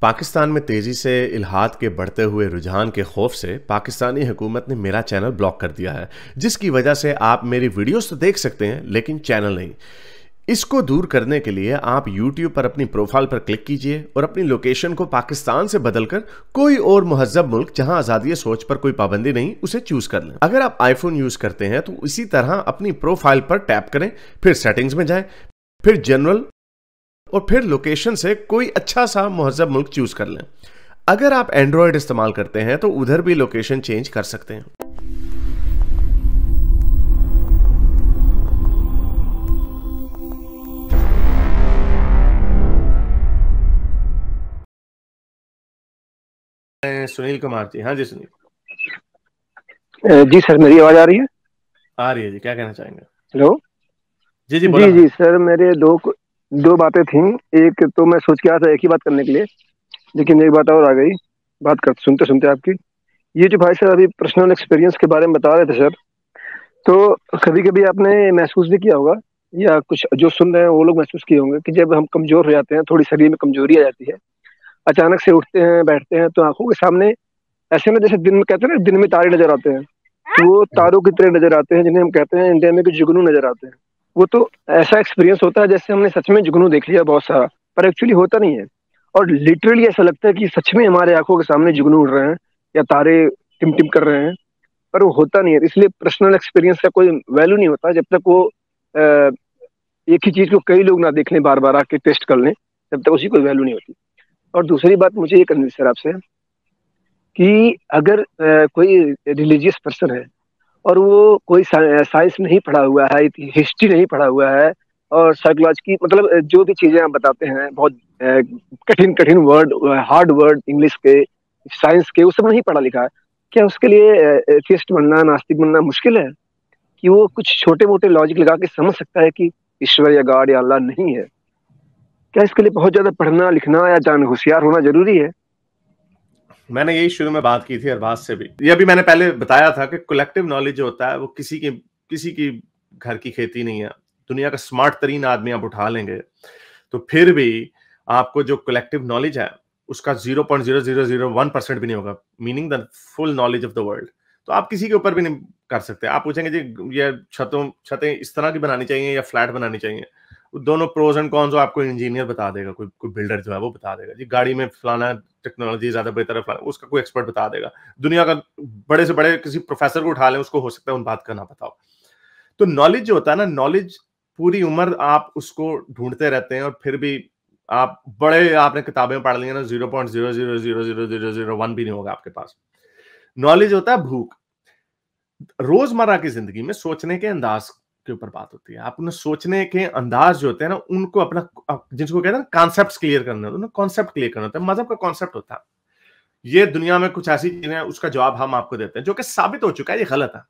पाकिस्तान में तेजी से इल्हाद के बढ़ते हुए रुझान के खौफ से पाकिस्तानी हुकूमत ने मेरा चैनल ब्लॉक कर दिया है, जिसकी वजह से आप मेरी वीडियोस तो देख सकते हैं लेकिन चैनल नहीं। इसको दूर करने के लिए आप YouTube पर अपनी प्रोफाइल पर क्लिक कीजिए और अपनी लोकेशन को पाकिस्तान से बदलकर कोई और मुहज़्ज़ब मुल्क जहां आज़ादी सोच पर कोई पाबंदी नहीं उसे चूज कर लें। अगर आप आईफोन यूज करते हैं तो इसी तरह अपनी प्रोफाइल पर टैप करें, फिर सेटिंग्स में जाएं, फिर जनरल और फिर लोकेशन से कोई अच्छा सा मुहज़्ज़ब मुल्क चूज कर लें। अगर आप एंड्रॉयड इस्तेमाल करते हैं तो उधर भी लोकेशन चेंज कर सकते हैं। सुनील कुमार जी। हाँ जी सुनील। जी सर, मेरी आवाज आ रही है? आ रही है जी, क्या कहना चाहेंगे? हेलो। जी जी बोला। जी सर, मेरे दो बातें थी। एक तो मैं सोच के आया था एक ही बात करने के लिए, लेकिन एक बात और आ गई बात कर सुनते सुनते आपकी। ये जो भाई सर अभी पर्सनल एक्सपीरियंस के बारे में बता रहे थे सर, तो कभी कभी आपने महसूस भी किया होगा या कुछ जो सुन रहे हैं वो लोग महसूस किए होंगे कि जब हम कमजोर हो जाते हैं, थोड़ी शरीर में कमजोरी आ जाती है, अचानक से उठते हैं बैठते हैं तो आंखों के सामने ऐसे ना जैसे दिन में कहते हैं ना, दिन में तारे नजर आते हैं, तो वो तारों की तरह नजर आते हैं, जिन्हें हम कहते हैं इंडिया में कि जुगनू नजर आते हैं। वो तो ऐसा एक्सपीरियंस होता है जैसे हमने सच में जुगनू देख लिया बहुत सारा, पर एक्चुअली होता नहीं है। और लिटरली ऐसा लगता है कि सच में हमारे आंखों के सामने जुगनू उड़ रहे हैं या तारे टिमटिम कर रहे हैं, पर वो होता नहीं है। इसलिए पर्सनल एक्सपीरियंस का कोई वैल्यू नहीं होता जब तक वो एक ही चीज को कई लोग ना देख लें, बार बार आके टेस्ट कर लें, तब तक उसकी कोई वैल्यू नहीं होती। और दूसरी बात मुझे ये करनी है सर आपसे कि अगर कोई रिलीजियस पर्सन है और वो कोई साइंस नहीं पढ़ा हुआ है, हिस्ट्री नहीं पढ़ा हुआ है, और साइकोलॉजी की मतलब जो भी चीजें आप बताते हैं बहुत कठिन कठिन वर्ड, हार्ड वर्ड इंग्लिश के, साइंस के, वो सब नहीं पढ़ा लिखा है, क्या उसके लिए एथियस्ट बनना, नास्तिक बनना मुश्किल है? कि वो कुछ छोटे मोटे लॉजिक लगा के समझ सकता है कि ईश्वर या गॉड या अल्लाह नहीं है? क्या इसके लिए बहुत ज्यादा पढ़ना लिखना या जान होशियार होना जरूरी है? मैंने यही शुरू में बात की थी अरबाज से भी, ये अभी मैंने पहले बताया था कि कलेक्टिव नॉलेज जो होता है वो किसी की घर की खेती नहीं है। दुनिया का स्मार्ट तरीन आदमी आप उठा लेंगे तो फिर भी आपको जो कलेक्टिव नॉलेज है उसका 0.0001% भी नहीं होगा, meaning the full knowledge of the world. तो आप किसी के ऊपर भी नहीं कर सकते। आप पूछेंगे जी ये छतें इस तरह की बनानी चाहिए या फ्लैट बनानी चाहिए, दोनों प्रोज एंड कॉन्स आपको इंजीनियर बता देगा, कोई बिल्डर जो है वो बता देगा। जी गाड़ी में फलाना टेक्नोलॉजी ज्यादा बेहतर है, फलाना उसका कोई एक्सपर्ट बता देगा। दुनिया का बड़े से बड़े किसी प्रोफेसर को उठा लें, उसको हो सकता है उन बात का ना पता हो। तो नॉलेज जो होता है ना, नॉलेज पूरी उम्र आप उसको ढूंढते रहते हैं और फिर भी आप बड़े आपने किताबें पढ़ ली ना, 0.000001 भी नहीं होगा आपके पास। नॉलेज होता है भूख। रोजमर्रा की जिंदगी में सोचने के अंदाज के ऊपर बात होती है। अपने सोचने के अंदाज जो होते हैं ना, उनको अपना जिसको कहते हैं ना कॉन्सेप्ट क्लियर करना, उन्हें कॉन्सेप्ट क्लियर करना होता है। मजहब का कॉन्सेप्ट होता है ये दुनिया में कुछ ऐसी चीजें हैं, उसका जवाब हम आपको देते हैं जो कि साबित हो चुका है ये गलत है,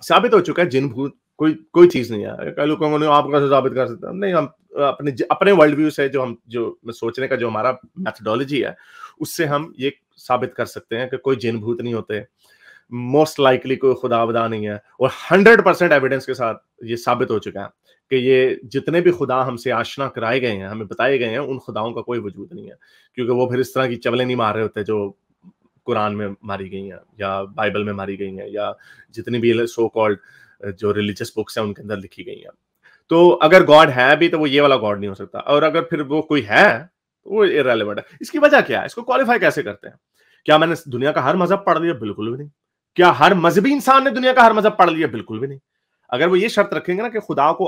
साबित हो चुका है। जिन भूत कोई कोई चीज नहीं है। कई लोग कहेंगे आप कैसे साबित कर सकते हैं? नहीं, हम अपने वर्ल्ड व्यू से जो सोचने का जो हमारा मेथोडोलॉजी है उससे हम ये साबित कर सकते हैं कि कोई जिन भूत नहीं होते, मोस्ट लाइकली कोई खुदा वुदा नहीं है। और 100% एविडेंस के साथ ये साबित हो चुका है कि ये जितने भी खुदा हमसे आशना कराए गए हैं, हमें बताए गए हैं, उन खुदाओं का कोई वजूद नहीं है। क्योंकि वो फिर इस तरह की चवलें नहीं मार रहे होते जो कुरान में मारी गई हैं या बाइबल में मारी गई हैं या जितनी भी सो कॉल्ड जो रिलीजियस बुक्स हैं उनके अंदर लिखी गई हैं। तो अगर गॉड है भी तो वो ये वाला गॉड नहीं हो सकता, और अगर फिर वो कोई है तो वो इररेलेवेंट है। इसकी वजह क्या है? इसको क्वालिफाई कैसे करते हैं? क्या मैंने दुनिया का हर मजहब पढ़ लिया? बिल्कुल भी नहीं। क्या हर मजहबी इंसान ने दुनिया का हर मजहब पढ़ लिया? बिल्कुल भी नहीं। अगर वो ये शर्त रखेंगे ना कि खुदा को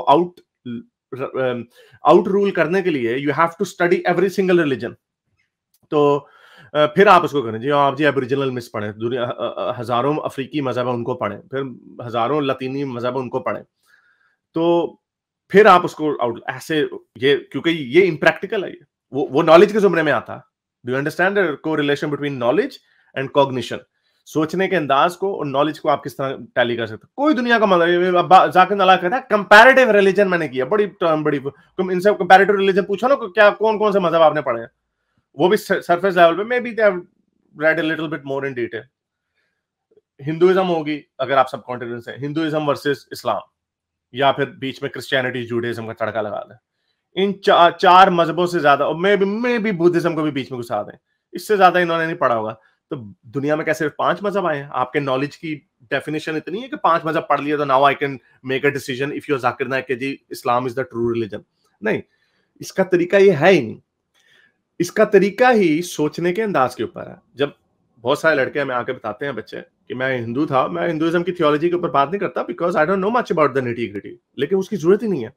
आउट रूल करने के लिए you have to study every single religion, तो फिर आप उसको करें जी, आप जी एबरिजिनल मिस पढ़ें, दुनिया हजारों अफ्रीकी मजहब है उनको पढ़ें, फिर हजारों लतीनी मजहब उनको पढ़ें, तो फिर आप उसको आउट ऐसे ये, क्योंकि ये इम्प्रैक्टिकल है। ये वो नॉलेज के जुमरे में आता है। Do you understand the correlation between knowledge and cognition? सोचने के अंदाज को और नॉलेज को आप किस तरह टैली कर सकते हो? कोई दुनिया का मतलब जाकिर नाला कहता है कंपैरेटिव रिलीजन मैंने किया, बड़ी टर्म बड़ी, इनसे कंपैरेटिव रिलीजन पूछो ना, क्या कौन कौन से मजहब आपने पढ़े हैं, वो भी सरफेस लेवल पे, may be they have read a little bit more in detail. Hinduism होगी, अगर आप सब कॉन्टिनेंट से हिंदुइज्म वर्सेस इस्लाम, या फिर बीच में क्रिश्चियनिटी जूडाइज्म का तड़का लगा दें, इन चार मजहबों से ज्यादा, और मैं भी बुद्धिज्म को भी बीच में घुसा दें, इससे ज्यादा इन्होंने नहीं पढ़ा होगा। तो दुनिया में कैसे 5 मजहब आए हैं? आपके नॉलेज की डेफिनेशन इतनी है कि 5 मजहब पढ़ लिया तो now I can make a decision if you Zakir Naik कि जी Islam is the true religion. नहीं, इसका तरीका ये है ही नहीं। इसका तरीका ही सोचने के अंदाज के ऊपर है। जब बहुत सारे लड़के हमें आके बताते हैं बच्चे कि मैं हिंदू था, मैं हिंदुइज्म की थियोलॉजी के ऊपर बात नहीं करता because I don't know much about the nitty gritty, लेकिन उसकी जरूरत ही नहीं है।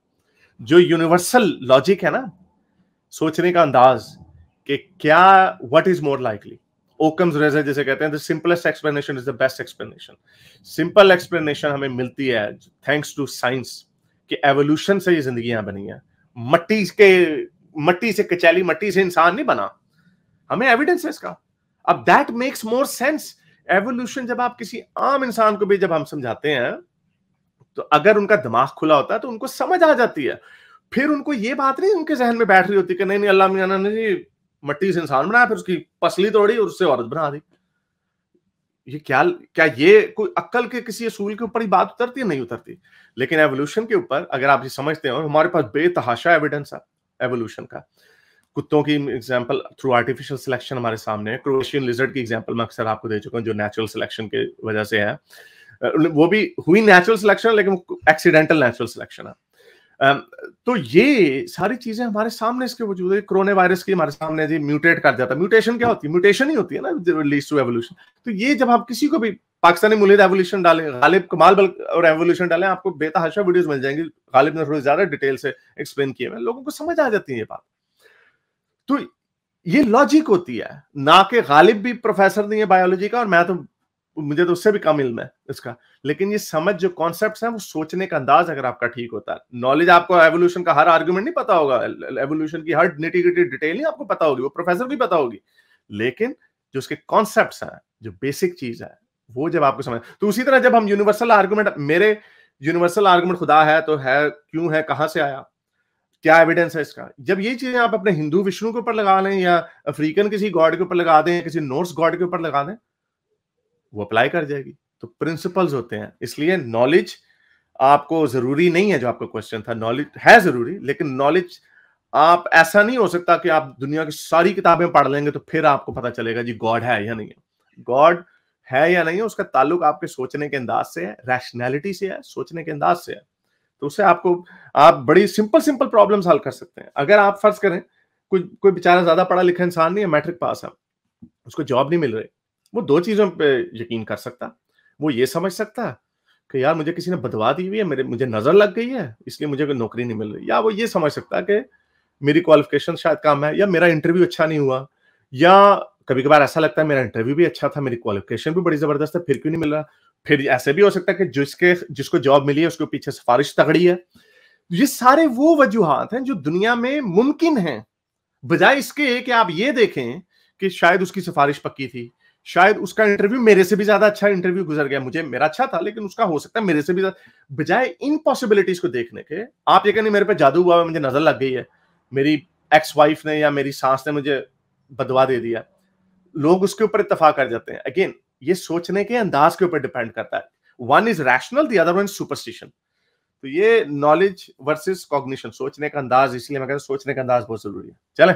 जो यूनिवर्सल लॉजिक है ना, सोचने का अंदाज कि क्या what is more likely, Occam's razor जिसे कहते हैं, the simplest explanation is the best explanation. Simple explanation हमें मिलती है थैंक्स टू साइंस कि एवोल्यूशन से ये जिंदगियां बनी है। मट्टी से कचैली, मट्टी से इंसान नहीं बना, हमें एविडेंस है इसका। अब that makes more sense. Evolution जब आप किसी आम इंसान को भी जब हम समझाते हैं तो अगर उनका दिमाग खुला होता है तो उनको समझ आ जाती है। फिर उनको ये बात नहीं उनके जहन में बैठ रही होती कि नहीं अल्लाह मियां ने जी मट्टी से इंसान बनाया, फिर उसकी पसली तोड़ी और उससे औरत बना दी। ये क्या ये कोई अक्ल के किसी असूल के ऊपर ही बात उतरती है? नहीं उतरती। लेकिन एवोल्यूशन के ऊपर अगर आप ये समझते हो, हमारे पास बेतहाशा एविडेंस है एवोल्यूशन का। कुत्तों की एग्जांपल थ्रू आर्टिफिशियल सिलेक्शन हमारे सामने है। क्रोएशियन लिजर्ड की एग्जांपल मैं अक्सर आपको दे चुका हूं, जो नेचुरल सिलेक्शन के वजह से है। वो भी हुई नेचुरल सिलेक्शन, लेकिन एक्सीडेंटल नेचुरल सिलेक्शन है। तो ये सारी चीजें हमारे सामने इसके वजूद है। कोरोना वायरस की हमारे सामने जी म्यूटेट कर जाता है। म्यूटेशन क्या होती है? म्यूटेशन ही होती है ना लीड्स टू एवोल्यूशन। तो ये जब आप किसी को भी पाकिस्तानी मुलीद एवोल्यूशन डालें, गालिब कमाल बल और एवोल्यूशन डालें, आपको बेतहाशा वीडियोस मिल जाएंगी। गालिब ने थोड़ी ज्यादा डिटेल से एक्सप्लेन किए हुए, लोगों को समझ आ जाती है ये बात। तो ये लॉजिक होती है ना कि गालिब भी प्रोफेसर नहीं है बायोलॉजी का और मैं तो मुझे तो उससे भी कम इल्म है इसका। लेकिन ये समझ जो कॉन्सेप्ट्स हैं, वो सोचने का अंदाज अगर आपका ठीक होता है, नॉलेज आपको एवोल्यूशन का हर आर्गुमेंट नहीं पता होगा, एवोल्यूशन की हर निटी ग्रिटी डिटेल नहीं आपको पता होगी, वो प्रोफेसर भी पता होगी, लेकिन जो उसके कॉन्सेप्ट्स हैं, जो बेसिक चीज है, वो जब आपको समझ। तो उसी तरह जब हम यूनिवर्सल आर्गुमेंट, मेरे यूनिवर्सल आर्गुमेंट खुदा है तो है, क्यों है, कहां से आया, क्या एविडेंस है इसका, जब ये चीजें आप अपने हिंदू विष्णु के ऊपर लगा लें या अफ्रीकन किसी गॉड के ऊपर लगा दें, किसी नॉर्स गॉड के ऊपर लगा दें, वो अप्लाई कर जाएगी। तो प्रिंसिपल्स होते हैं। इसलिए नॉलेज आपको जरूरी नहीं है। जो आपका क्वेश्चन था, नॉलेज है जरूरी, लेकिन नॉलेज आप ऐसा नहीं हो सकता कि आप दुनिया की सारी किताबें पढ़ लेंगे तो फिर आपको पता चलेगा जी गॉड है या नहीं है। गॉड है या नहीं है उसका ताल्लुक आपके सोचने के अंदाज से है, रैशनैलिटी से है, सोचने के अंदाज से है। तो उससे आप बड़ी सिंपल प्रॉब्लम्स हल कर सकते हैं। अगर आप फर्ज करें कोई बेचारा ज्यादा पढ़ा लिखा इंसान नहीं है, मैट्रिक पास है, उसको जॉब नहीं मिल रही, वो 2 चीजों पे यकीन कर सकता। वो ये समझ सकता कि यार मुझे किसी ने बदवा दी हुई है, मुझे नजर लग गई है, इसलिए मुझे कोई नौकरी नहीं मिल रही। या वो ये समझ सकता कि मेरी क्वालिफिकेशन शायद कम है, या मेरा इंटरव्यू अच्छा नहीं हुआ, या कभी कभार ऐसा लगता है मेरा इंटरव्यू भी अच्छा था, मेरी क्वालिफिकेशन भी बड़ी जबरदस्त है, फिर क्यों नहीं मिल रहा। फिर ऐसे भी हो सकता है कि जिसको जॉब मिली है उसके पीछे सिफारिश तगड़ी है। ये सारे वो वजूहात हैं जो दुनिया में मुमकिन हैं, बजाय इसके कि आप ये देखें कि शायद उसकी सिफारिश पक्की थी, शायद उसका इंटरव्यू मेरे से भी ज्यादा अच्छा इंटरव्यू गुजर गया, मेरा अच्छा था लेकिन उसका हो सकता है मेरे से भी ज्यादा। बजाय इन पॉसिबिलिटीज को देखने के आप ये कहने मेरे पे जादू हुआ है, मुझे नजर लग गई है, मेरी एक्स वाइफ ने या मेरी सास ने मुझे बदवा दे दिया, लोग उसके ऊपर इत्तेफाक कर जाते हैं। अगेन ये सोचने के अंदाज के ऊपर डिपेंड करता है। One is rational, the other one is superstition. तो ये नॉलेज वर्सेस कॉग्निशन, सोचने का अंदाज, इसलिए मैं कहता हूं सोचने का अंदाज बहुत जरूरी है। चलें,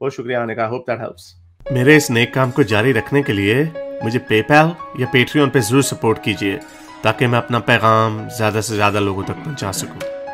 बहुत शुक्रिया आने का, होप दैट हेल्प्स। मेरे इस नेक काम को जारी रखने के लिए मुझे पेपैल या पेट्रियन पे जरूर सपोर्ट कीजिए ताकि मैं अपना पैगाम ज्यादा से ज्यादा लोगों तक पहुंचा सकूं।